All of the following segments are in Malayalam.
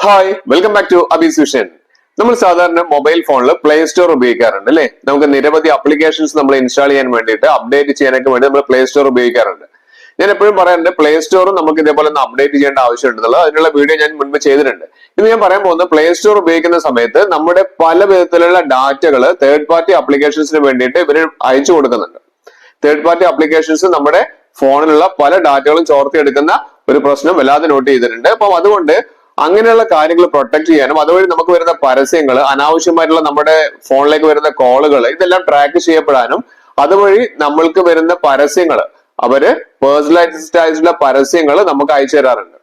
Hi welcome back to Abees vision. നമ്മൾ സാധാരണ മൊബൈൽ ഫോണിൽ പ്ലേ സ്റ്റോർ ഉപയോഗിക്കാറുണ്ട് അല്ലെ. നമുക്ക് നിരവധി ആപ്ലിക്കേഷൻസ് നമ്മൾ ഇൻസ്റ്റാൾ ചെയ്യാൻ വേണ്ടിയിട്ട് അപ്ഡേറ്റ് ചെയ്യാനൊക്കെ വേണ്ടി നമ്മൾ പ്ലേ സ്റ്റോർ ഉപയോഗിക്കാറുണ്ട്. ഞാൻ എപ്പോഴും പറയാറുണ്ട് പ്ലേ സ്റ്റോറും നമുക്ക് ഇതേപോലെ ഒന്ന് അപ്ഡേറ്റ് ചെയ്യേണ്ട ആവശ്യമുണ്ടെന്നുള്ളത്. അതിനുള്ള വീഡിയോ ഞാൻ മുൻപ് ചെയ്തിട്ടുണ്ട്. ഇന്ന് ഞാൻ പറയാൻ പോകുന്നത് പ്ലേ സ്റ്റോർ ഉപയോഗിക്കുന്ന സമയത്ത് നമ്മുടെ പല വിധത്തിലുള്ള ഡാറ്റകൾ തേർഡ് പാർട്ടി ആപ്ലിക്കേഷൻസിന് വേണ്ടിയിട്ട് ഇവർ അയച്ചു കൊടുക്കുന്നുണ്ട്. തേർഡ് പാർട്ടി ആപ്ലിക്കേഷൻസ് നമ്മുടെ ഫോണിലുള്ള പല ഡാറ്റകളും ചോർത്തിയെടുക്കുന്ന ഒരു പ്രശ്നം വല്ലാതെ നോട്ട് ചെയ്തിട്ടുണ്ട്. അപ്പം അതുകൊണ്ട് അങ്ങനെയുള്ള കാര്യങ്ങൾ പ്രൊട്ടക്ട് ചെയ്യാനും അതുവഴി നമുക്ക് വരുന്ന പരസ്യങ്ങൾ, അനാവശ്യമായിട്ടുള്ള നമ്മുടെ ഫോണിലേക്ക് വരുന്ന കോളുകൾ, ഇതെല്ലാം ട്രാക്ക് ചെയ്യപ്പെടാനും അതുവഴി നമ്മൾക്ക് വരുന്ന പരസ്യങ്ങൾ, അവര് പേഴ്സണലൈസ്ഡ് ആയിട്ടുള്ള പരസ്യങ്ങൾ നമുക്ക് അയച്ചു തരാറുണ്ട്.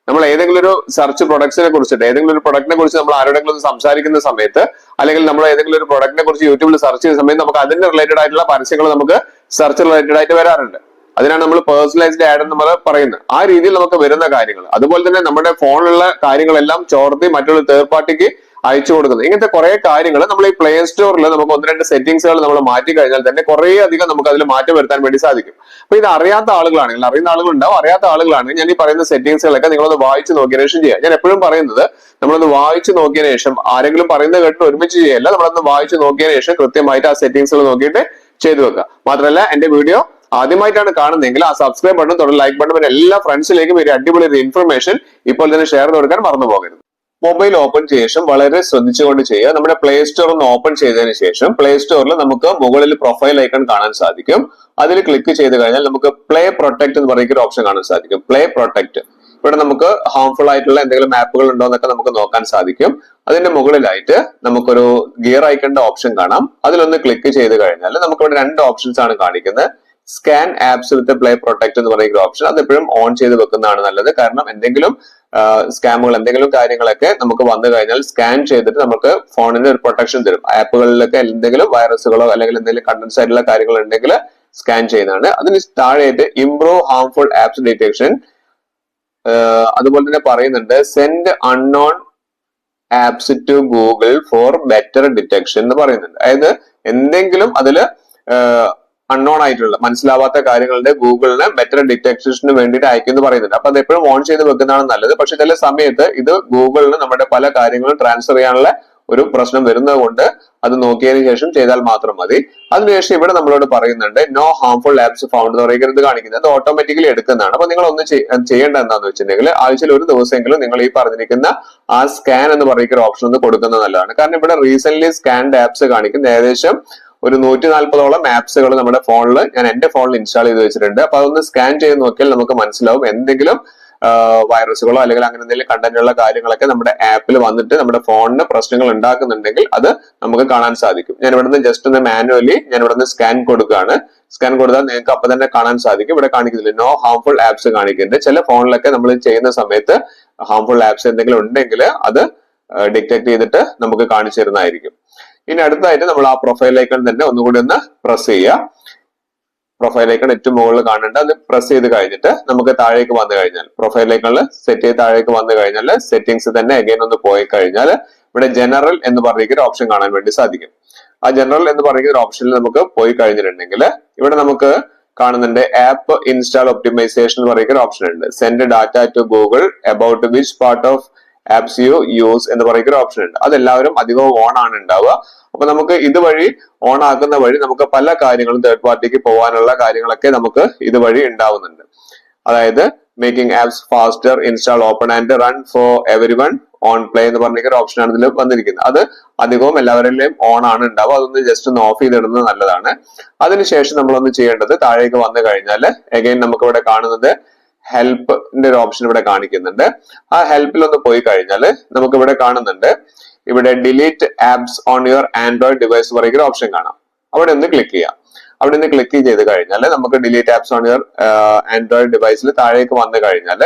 നമ്മൾ ഏതെങ്കിലും ഒരു സെർച്ച് പ്രൊഡക്ട്സിനെ കുറിച്ചിട്ട് ഏതെങ്കിലും ഒരു പ്രൊഡക്റ്റിനെ കുറിച്ച് നമ്മൾ ആരോടെങ്കിലും സംസാരിക്കുന്ന സമയത്ത്, അല്ലെങ്കിൽ നമ്മൾ ഏതെങ്കിലും ഒരു പ്രൊഡക്റ്റിനെ കുറിച്ച് യൂട്യൂബിൽ സെർച്ച് ചെയ്യുന്ന സമയത്ത് നമുക്ക് അതിന്റെ റിലേറ്റഡ് ആയിട്ടുള്ള പരസ്യങ്ങൾ നമുക്ക് സെർച്ച് റിലേറ്റഡ് ആയിട്ട് വരാറുണ്ട്. അതിനാണ് നമ്മൾ പേഴ്സണലൈസ്ഡ് ആഡ് എന്ന് നമ്മൾ പറയുന്നത്. ആ രീതിയിൽ നമുക്ക് വരുന്ന കാര്യങ്ങൾ, അതുപോലെ തന്നെ നമ്മുടെ ഫോണിലുള്ള കാര്യങ്ങളെല്ലാം ചോർത്തി മറ്റുള്ള തേർഡ് പാർട്ടിക്ക് അയച്ചു കൊടുക്കുന്നത്, ഇങ്ങനത്തെ കുറെ കാര്യങ്ങൾ നമ്മൾ ഈ പ്ലേ സ്റ്റോറിൽ നമുക്ക് ഒന്ന് രണ്ട് സെറ്റിംഗ്സുകൾ നമ്മൾ മാറ്റി കഴിഞ്ഞാൽ തന്നെ കുറെ അധികം നമുക്ക് അതിൽ മാറ്റം വരുത്താൻ വേണ്ടി സാധിക്കും. അപ്പൊ ഇത് അറിയാത്ത ആളുകളാണെങ്കിൽ, അറിയുന്ന ആളുകളുണ്ടാവും, അറിയാത്ത ആളുകളാണെങ്കിൽ ഞാൻ ഈ പറയുന്ന സെറ്റിംഗ്സുകളൊക്കെ നിങ്ങളൊന്ന് വായിച്ചു നോക്കിയതിനു ശേഷം ചെയ്യാം. ഞാൻ എപ്പോഴും പറയുന്നത് നമ്മളൊന്ന് വായിച്ചു നോക്കിയതിനു ശേഷം, ആരെങ്കിലും പറയുന്നത് കേട്ടിട്ട് ഒരുമിച്ച് ചെയ്യല്ല, നമ്മളൊന്ന് വായിച്ചു നോക്കിയതിനു ശേഷം കൃത്യമായിട്ട് ആ സെറ്റിംഗ്സുകൾ നോക്കിയിട്ട് ചെയ്തു വെക്കുക. മാത്രമല്ല എന്റെ വീഡിയോ ആദ്യമായിട്ടാണ് കാണുന്നതെങ്കിൽ ആ സബ്സ്ക്രൈബ് ബട്ടൺ തുടർന്ന് ലൈക്ക് ബട്ടൺ വരെ എല്ലാ ഫ്രണ്ട്സിലേക്കും ഒരു അടിപൊളി ഒരു ഇൻഫർമേഷൻ ഇപ്പോൾ തന്നെ ഷെയർ ചെയ്ത് കൊടുക്കാൻ മറന്നു പോകരുത്. മൊബൈൽ ഓപ്പൺ ചെയ്ത ശേഷം വളരെ ശ്രദ്ധിച്ചുകൊണ്ട് ചെയ്യുക. നമ്മുടെ പ്ലേ സ്റ്റോർ ഒന്ന് ഓപ്പൺ ചെയ്തതിനു ശേഷം പ്ലേ സ്റ്റോറിൽ നമുക്ക് മുകളിൽ പ്രൊഫൈൽ ഐക്കൺ കാണാൻ സാധിക്കും. അതിൽ ക്ലിക്ക് ചെയ്ത് കഴിഞ്ഞാൽ നമുക്ക് പ്ലേ പ്രൊട്ടക്ട് എന്ന് പറയുന്ന ഒരു ഓപ്ഷൻ കാണാൻ സാധിക്കും. പ്ലേ പ്രൊട്ടക്ട്, ഇവിടെ നമുക്ക് ഹാർംഫുൾ ആയിട്ടുള്ള എന്തെങ്കിലും ആപ്പുകൾ ഉണ്ടോ എന്നൊക്കെ നമുക്ക് നോക്കാൻ സാധിക്കും. അതിന്റെ മുകളിലായിട്ട് നമുക്കൊരു ഗിയർ ഐക്കണിന്റെ ഓപ്ഷൻ കാണാം. അതിലൊന്ന് ക്ലിക്ക് ചെയ്ത് കഴിഞ്ഞാൽ നമുക്കിവിടെ രണ്ട് ഓപ്ഷൻസ് ആണ് കാണിക്കുന്നത്. സ്കാൻ ആപ്സ് വിത്ത് പ്ലേ പ്രൊട്ടക്ട് എന്ന് പറയുന്ന ഓപ്ഷൻ, അത് എപ്പോഴും ഓൺ ചെയ്ത് വെക്കുന്നതാണ് നല്ലത്. കാരണം എന്തെങ്കിലും സ്കാമുകൾ, എന്തെങ്കിലും കാര്യങ്ങളൊക്കെ നമുക്ക് വന്നു കഴിഞ്ഞാൽ സ്കാൻ ചെയ്തിട്ട് നമുക്ക് ഫോണിന് ഒരു പ്രൊട്ടക്ഷൻ തരും. ആപ്പുകളിലൊക്കെ എന്തെങ്കിലും വൈറസുകളോ അല്ലെങ്കിൽ എന്തെങ്കിലും കണ്ടൻസ് ആയിട്ടുള്ള കാര്യങ്ങൾ ഉണ്ടെങ്കിൽ സ്കാൻ ചെയ്യുന്നതാണ്. അതിന് താഴെയായിട്ട് ഇംപ്രൂവ് ഹാർംഫുൾ ആപ്സ് ഡിറ്റക്ഷൻ, അതുപോലെ തന്നെ പറയുന്നുണ്ട് send unknown apps to Google for better detection എന്ന് പറയുന്നുണ്ട്. അതായത് എന്തെങ്കിലും അതില് അൺനോൺ ആയിട്ടുള്ള മനസ്സിലാവാത്ത കാര്യങ്ങളുടെ ഗൂഗിളിന് ബെറ്റർ ഡിറ്റക്ഷന് വേണ്ടിയിട്ട് അയക്കുമെന്ന് പറയുന്നുണ്ട്. അപ്പൊ അത് എപ്പോഴും ഓൺ ചെയ്ത് വെക്കുന്നതാണ് നല്ലത്. പക്ഷെ ചില സമയത്ത് ഇത് ഗൂഗിളിന് നമ്മുടെ പല കാര്യങ്ങളും ട്രാൻസ്ഫർ ചെയ്യാനുള്ള ഒരു പ്രശ്നം വരുന്നത് കൊണ്ട് അത് നോക്കിയതിനു ശേഷം ചെയ്താൽ മാത്രം മതി. അതിനുശേഷം ഇവിടെ നമ്മളോട് പറയുന്നുണ്ട് നോ ഹാർംഫുൾ ആപ്സ് ഫൗണ്ട് എന്ന് പറയുന്നത് കാണിക്കുന്നത്, അത് ഓട്ടോമാറ്റിക്കലി എടുക്കുന്നതാണ്. അപ്പൊ നിങ്ങൾ ഒന്ന് ചെയ്യേണ്ട എന്താന്ന് വെച്ചിട്ടുണ്ടെങ്കിൽ ആഴ്ചയിൽ ഒരു ദിവസമെങ്കിലും നിങ്ങൾ ഈ പറഞ്ഞിരിക്കുന്ന ആ സ്കാൻ എന്ന് പറയുന്ന ഓപ്ഷൻ ഒന്ന് കൊടുക്കുന്നത് നല്ലതാണ്. കാരണം ഇവിടെ റീസെന്റ് സ്കാൻഡ് ആപ്സ് കാണിക്കുന്ന ഏകദേശം ഒരു 140ഓളം ആപ്സുകൾ നമ്മുടെ ഫോണിൽ, ഞാൻ എന്റെ ഫോണിൽ ഇൻസ്റ്റാൾ ചെയ്ത് വെച്ചിട്ടുണ്ട്. അപ്പൊ അതൊന്ന് സ്കാൻ ചെയ്ത് നോക്കിയാൽ നമുക്ക് മനസ്സിലാവും എന്തെങ്കിലും വൈറസുകളോ അല്ലെങ്കിൽ അങ്ങനെ എന്തെങ്കിലും കണ്ടന്റുള്ള കാര്യങ്ങളൊക്കെ നമ്മുടെ ആപ്പിൽ വന്നിട്ട് നമ്മുടെ ഫോണിന് പ്രശ്നങ്ങൾ ഉണ്ടാക്കുന്നുണ്ടെങ്കിൽ അത് നമുക്ക് കാണാൻ സാധിക്കും. ഞാൻ ഇവിടുന്ന് ജസ്റ്റ് ഒന്ന് മാനുവലി ഞാൻ ഇവിടുന്ന് സ്കാൻ കൊടുക്കുകയാണ്. സ്കാൻ കൊടുത്താൽ നിങ്ങൾക്ക് അപ്പൊ തന്നെ കാണാൻ സാധിക്കും. ഇവിടെ കാണിക്കുന്നില്ല, നോ ഹാർംഫുൾ ആപ്സ് കാണിക്കുന്നുണ്ട്. ചില ഫോണിലൊക്കെ നമ്മൾ ചെയ്യുന്ന സമയത്ത് ഹാർംഫുൾ ആപ്സ് എന്തെങ്കിലും ഉണ്ടെങ്കിൽ അത് ഡിറ്റക്ട് ചെയ്തിട്ട് നമുക്ക് കാണിച്ചു തരുന്നതായിരിക്കും. ഇനി അടുത്തായിട്ട് നമ്മൾ ആ പ്രൊഫൈൽ ഐക്കൺ തന്നെ ഒന്നുകൂടി ഒന്ന് പ്രസ് ചെയ്യുക. പ്രൊഫൈൽ ഐക്കൺ ഏറ്റവും മുകളിൽ കാണേണ്ട, അത് പ്രസ് ചെയ്ത് കഴിഞ്ഞിട്ട് നമുക്ക് താഴേക്ക് വന്നു കഴിഞ്ഞാൽ പ്രൊഫൈൽ ഐക്കണിൽ സെറ്റ് ചെയ്ത് താഴേക്ക് വന്നു കഴിഞ്ഞാൽ സെറ്റിംഗ്സ് തന്നെ അഗൈൻ ഒന്ന് പോയി കഴിഞ്ഞാൽ ഇവിടെ ജനറൽ എന്ന് പറയുന്ന ഒരു ഓപ്ഷൻ കാണാൻ വേണ്ടി സാധിക്കും. ആ ജനറൽ എന്ന് പറയുന്ന ഒരു ഓപ്ഷനിൽ നമുക്ക് പോയി കഴിഞ്ഞിട്ടുണ്ടെങ്കിൽ ഇവിടെ നമുക്ക് കാണുന്നുണ്ട് ആപ്പ് ഇൻസ്റ്റാൾ ഒപ്റ്റിമൈസേഷൻ എന്ന് പറയുന്ന ഒരു ഓപ്ഷൻ ഉണ്ട്. Send data to Google about which part of apps you use എന്ന് പറയുന്ന ഒരു ഓപ്ഷൻ ഉണ്ട്. അതെല്ലാവരും അധികവും ഓൺ ആണ് ഉണ്ടാവുക. അപ്പൊ നമുക്ക് ഇതുവഴി ഓൺ ആക്കുന്ന വഴി നമുക്ക് പല കാര്യങ്ങളും തേർഡ് പാർട്ടിക്ക് പോകാനുള്ള കാര്യങ്ങളൊക്കെ നമുക്ക് ഇതുവഴി ഉണ്ടാവുന്നുണ്ട്. അതായത് making apps faster, install open and run for everyone on Play എന്ന് പറഞ്ഞ ഒരു ഓപ്ഷൻ ആണ് ഇതിൽ വന്നിരിക്കുന്നത്. അത് അധികവും എല്ലാവരുടെയും ഓൺ ആണ് ഉണ്ടാവുക. അതൊന്ന് ജസ്റ്റ് ഒന്ന് ഓഫ് ചെയ്തിടുന്നത് നല്ലതാണ്. അതിനുശേഷം നമ്മളൊന്ന് ചെയ്യേണ്ടത്, താഴേക്ക് വന്നു കഴിഞ്ഞാൽ അഗൈൻ നമുക്ക് ഇവിടെ കാണുന്നത് ഹെൽപ്പിന്റെ ഒരു ഓപ്ഷൻ ഇവിടെ കാണിക്കുന്നുണ്ട്. ആ ഹെൽപ്പിൽ ഒന്ന് പോയി കഴിഞ്ഞാൽ നമുക്ക് ഇവിടെ കാണുന്നുണ്ട്, ഇവിടെ delete apps on your Android device പറയുന്ന ഓപ്ഷൻ കാണാം. അവിടെ ഒന്ന് ക്ലിക്ക് ചെയ്യാം. അവിടെ നിന്ന് ക്ലിക്ക് ചെയ്ത് കഴിഞ്ഞാൽ നമുക്ക് delete apps on your android ഡിവൈസിൽ താഴേക്ക് വന്നു കഴിഞ്ഞാൽ,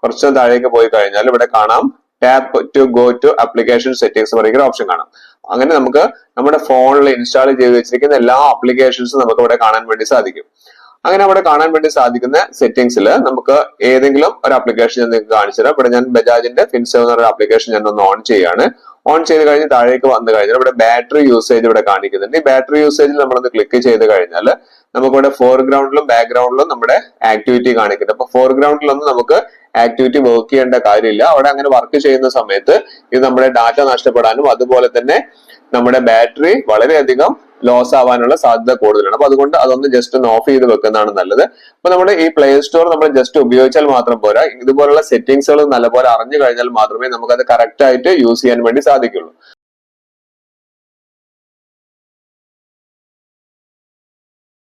കുറച്ച് താഴേക്ക് പോയി കഴിഞ്ഞാൽ ഇവിടെ കാണാം tap to go to application settings പറയുന്ന ഓപ്ഷൻ കാണാം. അങ്ങനെ നമുക്ക് നമ്മുടെ ഫോണിൽ ഇൻസ്റ്റാൾ ചെയ്ത് വെച്ചിരിക്കുന്ന എല്ലാ ആപ്ലിക്കേഷൻസും നമുക്ക് ഇവിടെ കാണാൻ വേണ്ടി സാധിക്കും. അങ്ങനെ അവിടെ കാണാൻ വേണ്ടി സാധിക്കുന്ന സെറ്റിംഗ്സിൽ നമുക്ക് ഏതെങ്കിലും ഒരു ആപ്ലിക്കേഷൻ ഞാൻ നിങ്ങൾക്ക് കാണിച്ചു തരാം. ഇവിടെ ഞാൻ ബജാജിന്റെ ഫിൻസേവ് എന്ന ഒരു ആപ്ലിക്കേഷൻ ഞാൻ ഒന്ന് ഓൺ ചെയ്യാണ്. ഓൺ ചെയ്ത് കഴിഞ്ഞ് താഴേക്ക് വന്നു കഴിഞ്ഞാൽ ഇവിടെ ബാറ്ററി യൂസേജ് ഇവിടെ കാണിക്കുന്നുണ്ട്. ഈ ബാറ്ററി യൂസേജിൽ നമ്മളൊന്ന് ക്ലിക്ക് ചെയ്ത് കഴിഞ്ഞാൽ നമുക്കിവിടെ ഫോർഗ്രൗണ്ടിലും ബാക്ക്ഗ്രൗണ്ടിലും നമ്മുടെ ആക്ടിവിറ്റി കാണിക്കുന്നുണ്ട്. അപ്പൊ ഫോർഗ്രൗണ്ടിലൊന്നും നമുക്ക് ആക്ടിവിറ്റി വർക്ക് ചെയ്യേണ്ട കാര്യമില്ല. അവിടെ അങ്ങനെ വർക്ക് ചെയ്യുന്ന സമയത്ത് ഇത് നമ്മുടെ ഡാറ്റ നഷ്ടപ്പെടാനും അതുപോലെ തന്നെ നമ്മുടെ ബാറ്ററി വളരെയധികം ലോസ് ആവാനുള്ള സാധ്യത കൂടുതലാണ്. അപ്പൊ അതുകൊണ്ട് അതൊന്ന് ജസ്റ്റ് ഒന്ന് ഓഫ് ചെയ്ത് വെക്കുന്നതാണ് നല്ലത്. അപ്പൊ നമ്മുടെ ഈ പ്ലേ സ്റ്റോർ നമ്മൾ ജസ്റ്റ് ഉപയോഗിച്ചാൽ മാത്രം പോരാ, ഇതുപോലുള്ള സെറ്റിംഗ്സുകൾ നല്ലപോലെ അറിഞ്ഞു കഴിഞ്ഞാൽ മാത്രമേ നമുക്കത് കറക്റ്റ് ആയിട്ട് യൂസ് ചെയ്യാൻ വേണ്ടി സാധിക്കുള്ളൂ.